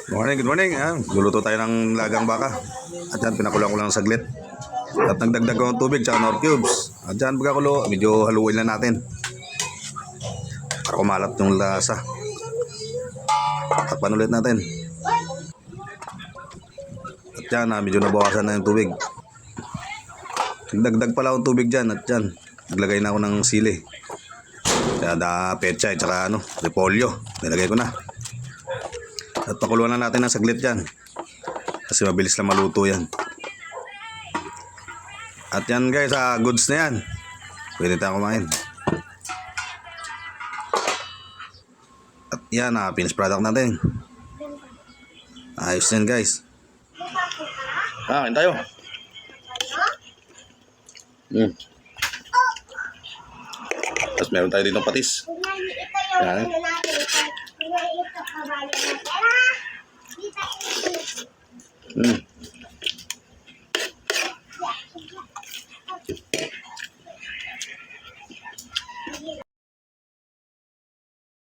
Good morning. Luluto tayo ng lagang baka. At yan, pinakulang ko lang saglit. At nagdagdag ko ng tubig tsaka nor cubes. At yan, pagkakulo, medyo haluin lang natin. Para kumalat yung lasa. Takpan ulit natin. At yan, medyo nabawasan na yung tubig. Nagdagdag pala akong tubig dyan. At yan, naglagay na ako ng sili. Kaya pechay tsaka repolyo. Nilagay ko na. At pakuluan na natin ng saglit yan. Kasi mabilis lang maluto yan. At yan guys, goods na yan. Pwede tayong kumain. At yan, finished product natin. Ayos yan guys. Kain tayo. Tapos meron tayo dito patis. Yan.